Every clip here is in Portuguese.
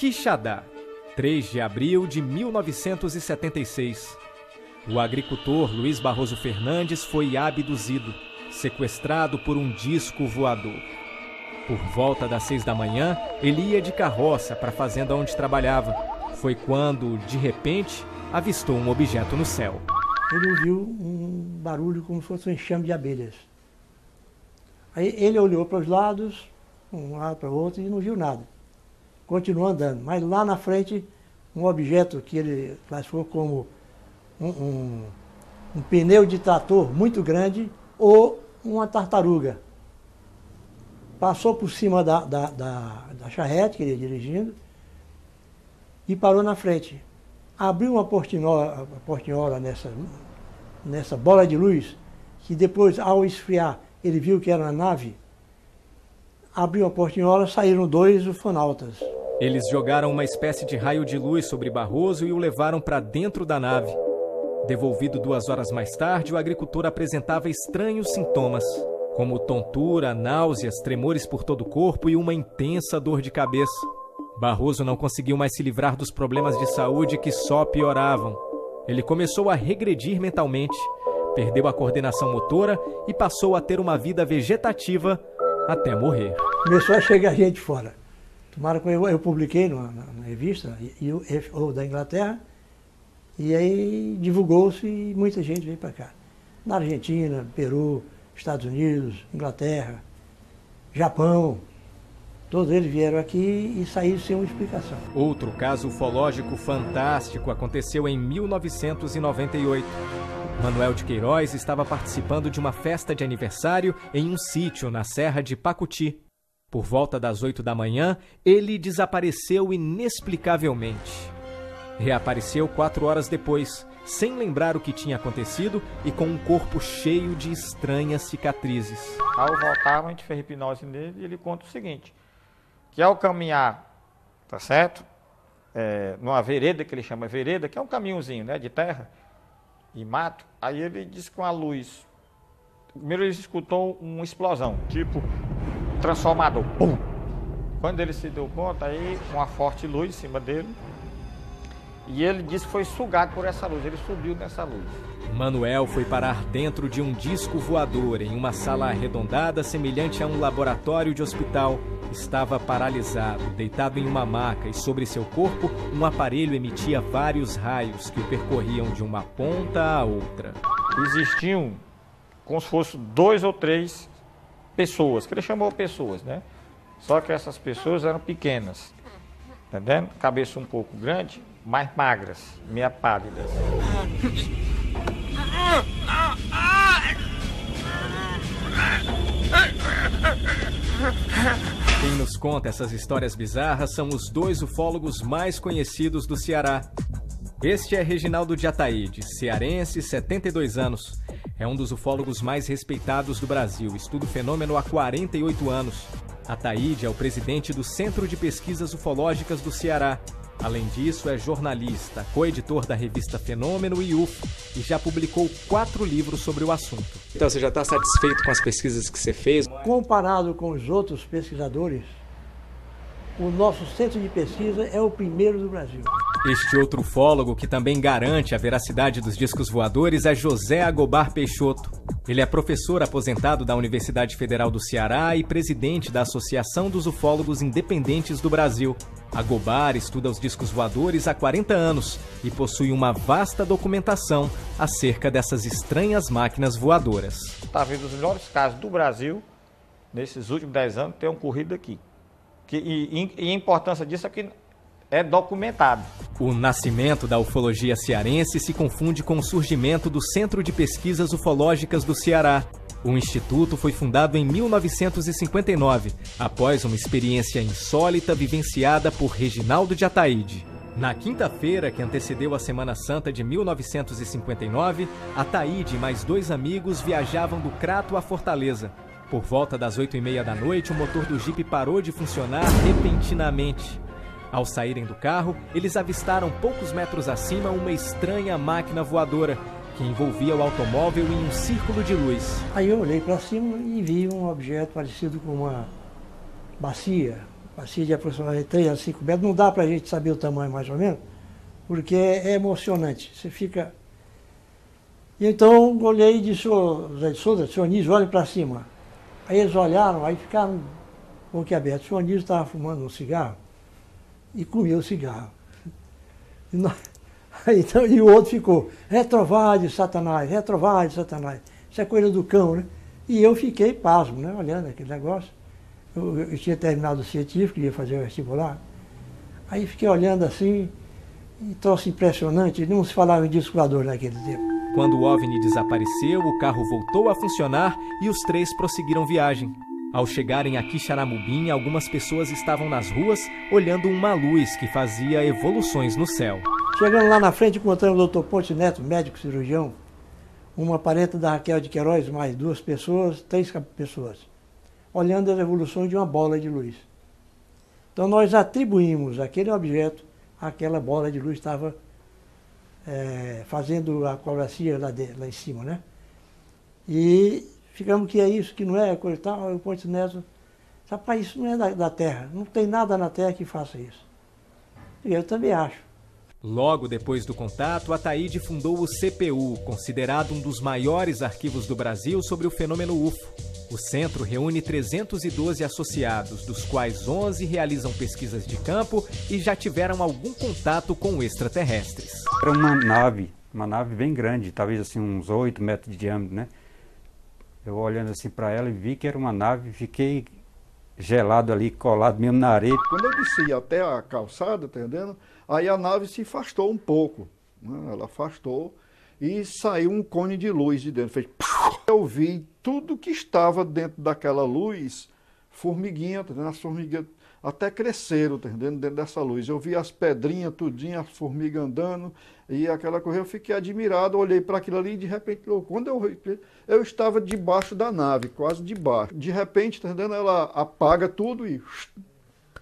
Quixadá, 3 de abril de 1976. O agricultor Luiz Barroso Fernandes foi abduzido, sequestrado por um disco voador. Por volta das 6 da manhã, ele ia de carroça para a fazenda onde trabalhava. Foi quando, de repente, avistou um objeto no céu. Ele ouviu um barulho como se fosse um enxame de abelhas. Aí ele olhou para os lados, um lado para o outro, e não viu nada. Continuou andando, mas lá na frente, um objeto que ele classificou como um pneu de trator muito grande ou uma tartaruga. Passou por cima da charrete que ele ia dirigindo e parou na frente. Abriu uma portinhola nessa bola de luz, que depois, ao esfriar, ele viu que era uma nave. Abriu a portinhola, saíram 2 ufonautas. Eles jogaram uma espécie de raio de luz sobre Barroso e o levaram para dentro da nave. Devolvido 2 horas mais tarde, o agricultor apresentava estranhos sintomas, como tontura, náuseas, tremores por todo o corpo e uma intensa dor de cabeça. Barroso não conseguiu mais se livrar dos problemas de saúde que só pioravam. Ele começou a regredir mentalmente, perdeu a coordenação motora e passou a ter uma vida vegetativa até morrer. Começou a chegar gente fora. Tomaram que eu publiquei na revista ou da Inglaterra, e aí divulgou-se e muita gente veio para cá. Na Argentina, Peru, Estados Unidos, Inglaterra, Japão, todos eles vieram aqui e saíram sem uma explicação. Outro caso ufológico fantástico aconteceu em 1998. Manuel de Queiroz estava participando de uma festa de aniversário em um sítio na Serra de Pacuti. Por volta das 8 da manhã, ele desapareceu inexplicavelmente. Reapareceu 4 horas depois, sem lembrar o que tinha acontecido e com um corpo cheio de estranhas cicatrizes. Ao voltar, a gente fez hipnose nele e ele conta o seguinte, que ao caminhar, tá certo? Numa vereda, que ele chama vereda, que é um caminhozinho, né, de terra e mato, aí ele disse com a luz, primeiro ele escutou uma explosão, tipo transformador, pum! Quando ele se deu conta, aí uma forte luz em cima dele, e ele disse que foi sugado por essa luz, ele subiu nessa luz. Manuel foi parar dentro de um disco voador em uma sala arredondada semelhante a um laboratório de hospital. Estava paralisado, deitado em uma maca e sobre seu corpo um aparelho emitia vários raios que o percorriam de uma ponta à outra. Existiam como se fossem 2 ou 3 pessoas, que ele chamou pessoas, né? Só que essas pessoas eram pequenas, entendendo? Cabeça um pouco grande, mais magras, meio pálidas. Quem nos conta essas histórias bizarras são os 2 ufólogos mais conhecidos do Ceará. Este é Reginaldo de Ataíde, cearense, 72 anos. É um dos ufólogos mais respeitados do Brasil, estuda o fenômeno há 48 anos. Ataíde é o presidente do Centro de Pesquisas Ufológicas do Ceará. Além disso, é jornalista, coeditor da revista Fenômeno e UFO e já publicou 4 livros sobre o assunto. Então você já está satisfeito com as pesquisas que você fez? Comparado com os outros pesquisadores, o nosso centro de pesquisa é o primeiro do Brasil. Este outro ufólogo que também garante a veracidade dos discos voadores é José Agobar Peixoto. Ele é professor aposentado da Universidade Federal do Ceará e presidente da Associação dos Ufólogos Independentes do Brasil. Agobar estuda os discos voadores há 40 anos e possui uma vasta documentação acerca dessas estranhas máquinas voadoras. Está vendo os melhores casos do Brasil, nesses últimos 10 anos, tem ocorrido aqui. E a importância disso é que é documentado. O nascimento da ufologia cearense se confunde com o surgimento do Centro de Pesquisas Ufológicas do Ceará. O instituto foi fundado em 1959, após uma experiência insólita vivenciada por Reginaldo de Ataíde. Na quinta-feira, que antecedeu a Semana Santa de 1959, Ataíde e mais 2 amigos viajavam do Crato à Fortaleza. Por volta das 8h30 da noite, o motor do jipe parou de funcionar repentinamente. Ao saírem do carro, eles avistaram poucos metros acima uma estranha máquina voadora, que envolvia o automóvel em um círculo de luz. Aí eu olhei para cima e vi um objeto parecido com uma bacia, bacia de aproximadamente 3 a 5 metros, não dá para a gente saber o tamanho mais ou menos, porque é emocionante, você fica... E então olhei e disse, ô Zé de Souza, senhor Anísio, olhe para cima. Aí eles olharam, aí ficaram boquiabertos. O senhor Anísio estava fumando um cigarro e comia o cigarro. Então, e o outro ficou, retrovade, Satanás, retrovade, Satanás. Isso é coisa do cão, né? E eu fiquei pasmo, né? Olhando aquele negócio. Eu tinha terminado o científico, ia fazer o vestibular. Aí fiquei olhando assim, e troço impressionante, não se falava em disco voador naquele tempo. Quando o OVNI desapareceu, o carro voltou a funcionar e os três prosseguiram viagem. Ao chegarem a Quixaramubim, algumas pessoas estavam nas ruas olhando uma luz que fazia evoluções no céu. Chegando lá na frente, encontramos o Dr. Ponte Neto, médico cirurgião, uma parenta da Raquel de Queiroz, mais 2 pessoas, 3 pessoas, olhando as evoluções de uma bola de luz. Então nós atribuímos aquele objeto àquela bola de luz que estava fazendo a acrobacia lá em cima, né? E ficamos que é isso, que não é coisa e tal. O Ponte Neto, rapaz, isso não é da Terra, não tem nada na Terra que faça isso. E eu também acho. Logo depois do contato, Ataíde fundou o CPU, considerado um dos maiores arquivos do Brasil sobre o fenômeno UFO. O centro reúne 312 associados, dos quais 11 realizam pesquisas de campo e já tiveram algum contato com extraterrestres. Era uma nave bem grande, talvez assim uns 8 metros de diâmetro, né? Eu olhando assim para ela e vi que era uma nave, fiquei gelado ali, colado mesmo na areia. Quando eu desci até a calçada, tá entendendo? Aí a nave se afastou um pouco, né? Ela afastou e saiu um cone de luz de dentro. Fez... Eu vi tudo que estava dentro daquela luz, formiguinha, tá entendendo? As formigas até cresceram, tá entendendo? Dentro dessa luz. Eu vi as pedrinhas, tudinho, as formigas andando, e aquela coisa, eu fiquei admirado, olhei para aquilo ali e de repente, quando eu estava debaixo da nave, quase debaixo. De repente, tá entendendo? Ela apaga tudo e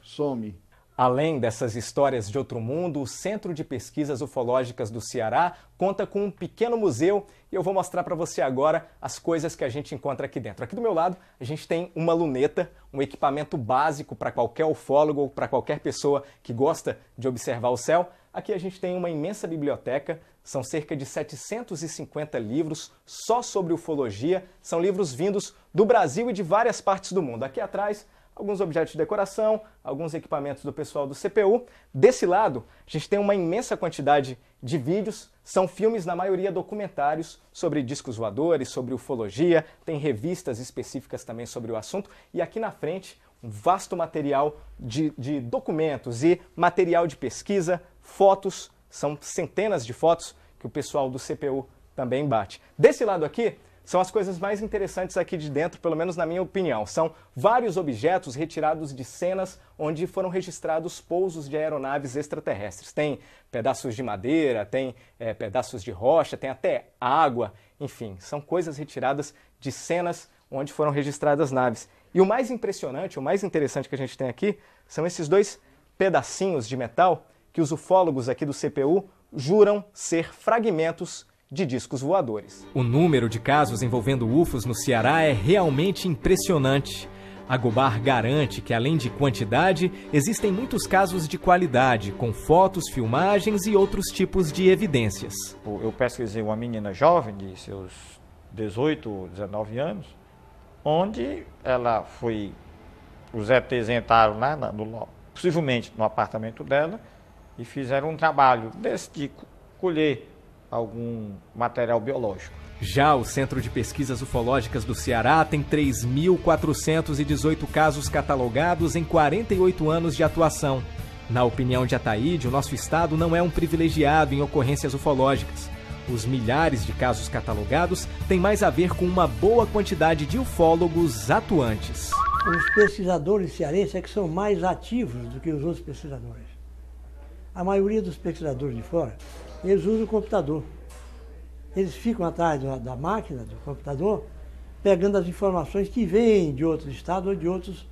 some. Além dessas histórias de outro mundo, o Centro de Pesquisas Ufológicas do Ceará conta com um pequeno museu e eu vou mostrar para você agora as coisas que a gente encontra aqui dentro. Aqui do meu lado, a gente tem uma luneta, um equipamento básico para qualquer ufólogo ou para qualquer pessoa que gosta de observar o céu. Aqui a gente tem uma imensa biblioteca, são cerca de 750 livros só sobre ufologia, são livros vindos do Brasil e de várias partes do mundo. Aqui atrás, alguns objetos de decoração, alguns equipamentos do pessoal do CPU. Desse lado, a gente tem uma imensa quantidade de vídeos, são filmes, na maioria documentários, sobre discos voadores, sobre ufologia, tem revistas específicas também sobre o assunto, e aqui na frente, um vasto material de documentos e material de pesquisa, fotos, são centenas de fotos que o pessoal do CPU também bate. Desse lado aqui, são as coisas mais interessantes aqui de dentro, pelo menos na minha opinião. São vários objetos retirados de cenas onde foram registrados pousos de aeronaves extraterrestres. Tem pedaços de madeira, tem pedaços de rocha, tem até água, enfim, são coisas retiradas de cenas onde foram registradas naves. E o mais impressionante, o mais interessante que a gente tem aqui, são esses 2 pedacinhos de metal que os ufólogos aqui do CPU juram ser fragmentos de discos voadores. O número de casos envolvendo UFOs no Ceará é realmente impressionante. Agobar garante que, além de quantidade, existem muitos casos de qualidade, com fotos, filmagens e outros tipos de evidências. Eu pesquisei uma menina jovem, de seus 18, 19 anos, onde ela foi... Os ETs entraram lá, possivelmente no apartamento dela, e fizeram um trabalho desse de colher algum material biológico. Já o Centro de Pesquisas Ufológicas do Ceará tem 3.418 casos catalogados em 48 anos de atuação. Na opinião de Ataíde, o nosso estado não é um privilegiado em ocorrências ufológicas. Os milhares de casos catalogados têm mais a ver com uma boa quantidade de ufólogos atuantes. Os pesquisadores cearenses é que são mais ativos do que os outros pesquisadores. A maioria dos pesquisadores de fora, eles usam o computador. Eles ficam atrás da máquina, do computador, pegando as informações que vêm de outros estados ou de outros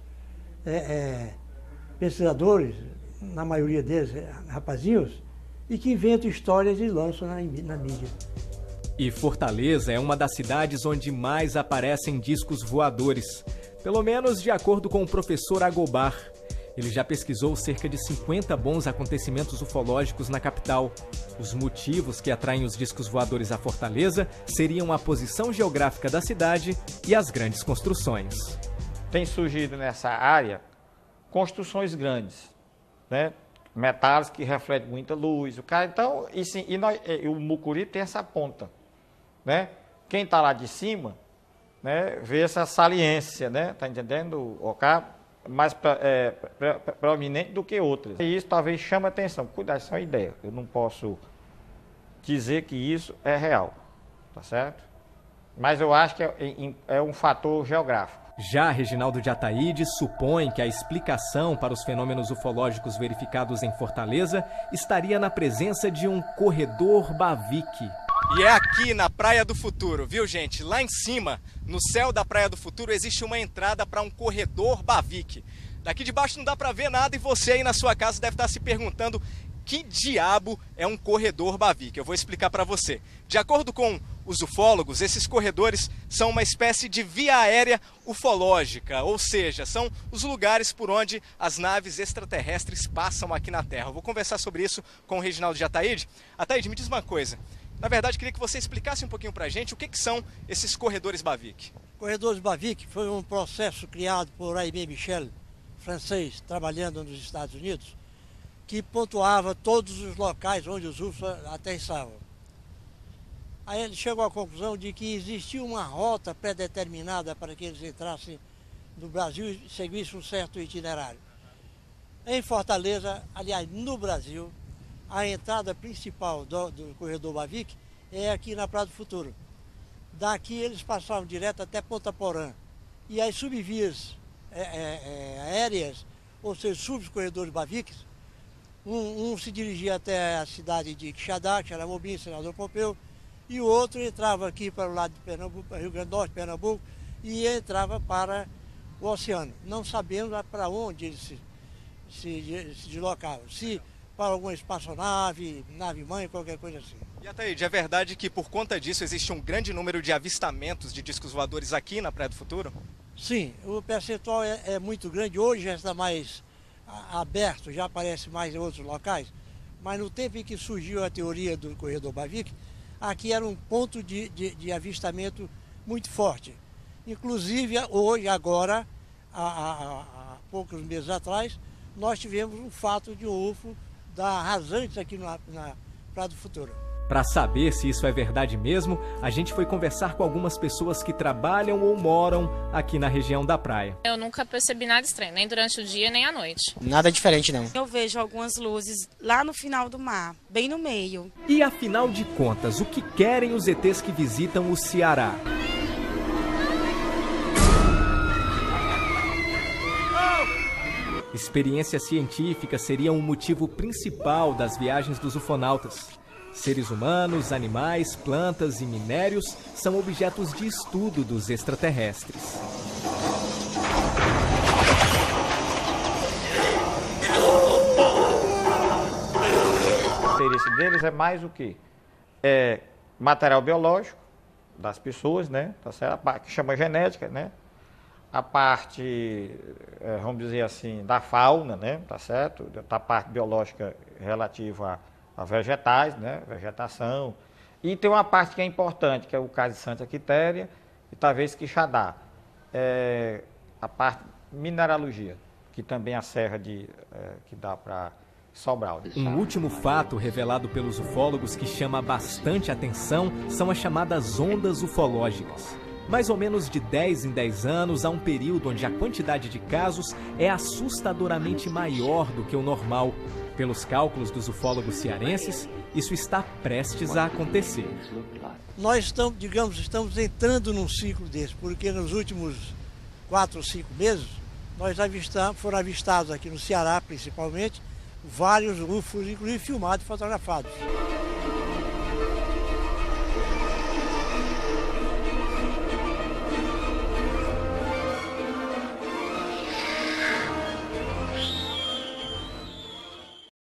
pesquisadores, na maioria deles, rapazinhos, e que inventam histórias e lançam na mídia. E Fortaleza é uma das cidades onde mais aparecem discos voadores, pelo menos de acordo com o professor Agobar. Ele já pesquisou cerca de 50 bons acontecimentos ufológicos na capital. Os motivos que atraem os discos voadores à Fortaleza seriam a posição geográfica da cidade e as grandes construções. Tem surgido nessa área construções grandes, né? Metais que refletem muita luz. Então, o Mucuri tem essa ponta, né? Quem está lá de cima, né, vê essa saliência, né? Tá entendendo? Mais proeminente do que outras. E isso talvez chame a atenção. Cuidado, isso é uma ideia. Eu não posso dizer que isso é real, tá certo? Mas eu acho que é um fator geográfico. Já Reginaldo de Ataíde supõe que a explicação para os fenômenos ufológicos verificados em Fortaleza estaria na presença de um corredor Bavick. E é aqui na Praia do Futuro, viu, gente? Lá em cima, no céu da Praia do Futuro, existe uma entrada para um corredor Bavick. Daqui de baixo não dá para ver nada e você aí na sua casa deve estar se perguntando que diabo é um corredor Bavick. Eu vou explicar para você. De acordo com os ufólogos, esses corredores são uma espécie de via aérea ufológica, ou seja, são os lugares por onde as naves extraterrestres passam aqui na Terra. Eu vou conversar sobre isso com o Reginaldo de Ataíde. Ataíde, me diz uma coisa. Na verdade, queria que você explicasse um pouquinho para a gente o que são esses corredores Bavick. Corredores Bavick foi um processo criado por Aimé Michel, francês, trabalhando nos Estados Unidos, que pontuava todos os locais onde os UFOs aterrissavam. Aí ele chegou à conclusão de que existia uma rota pré-determinada para que eles entrassem no Brasil e seguissem um certo itinerário. Em Fortaleza, aliás, no Brasil, a entrada principal do corredor Bavick é aqui na Praia do Futuro. Daqui eles passavam direto até Ponta Porã. E as subvias aéreas, ou seja, subcorredores Bavick, um se dirigia até a cidade de Quixadá, Xaramobim, Senador Pompeu, e o outro entrava aqui para o lado de Pernambuco, Rio Grande do Norte, Pernambuco, e entrava para o oceano. Não sabemos para onde eles se deslocavam. Se para alguma espaçonave, nave-mãe, qualquer coisa assim. E Ataíde, é verdade que por conta disso existe um grande número de avistamentos de discos voadores aqui na Praia do Futuro? Sim, o percentual é muito grande. Hoje já está mais aberto, já aparece mais em outros locais. Mas no tempo em que surgiu a teoria do corredor Bavick, aqui era um ponto de avistamento muito forte. Inclusive, hoje, agora, há poucos meses atrás, nós tivemos um fato de um UFO da Rasantes aqui na Praia do Futuro. Para saber se isso é verdade mesmo, a gente foi conversar com algumas pessoas que trabalham ou moram aqui na região da praia. Eu nunca percebi nada estranho, nem durante o dia, nem à noite. Nada diferente, não. Eu vejo algumas luzes lá no final do mar, bem no meio. E afinal de contas, o que querem os ETs que visitam o Ceará? Experiência científica seria um motivo principal das viagens dos ufonautas. Seres humanos, animais, plantas e minérios são objetos de estudo dos extraterrestres. O interesse deles é mais o quê? É material biológico das pessoas, né? Tá certo? A parte que chama genética, né? A parte, vamos dizer assim, da fauna, né? Tá certo? Da parte biológica relativa a vegetais, né? Vegetação. E tem uma parte que é importante, que é o caso de Santa Quitéria e talvez Quixadá. A parte mineralogia, que também é a serra que dá para Sobral. Um último fato revelado pelos ufólogos que chama bastante atenção são as chamadas ondas ufológicas. Mais ou menos de 10 em 10 anos, há um período onde a quantidade de casos é assustadoramente maior do que o normal. Pelos cálculos dos ufólogos cearenses, isso está prestes a acontecer. Nós estamos entrando num ciclo desse, porque nos últimos 4 ou 5 meses, foram avistados aqui no Ceará, principalmente, vários UFOs, inclusive filmados e fotografados.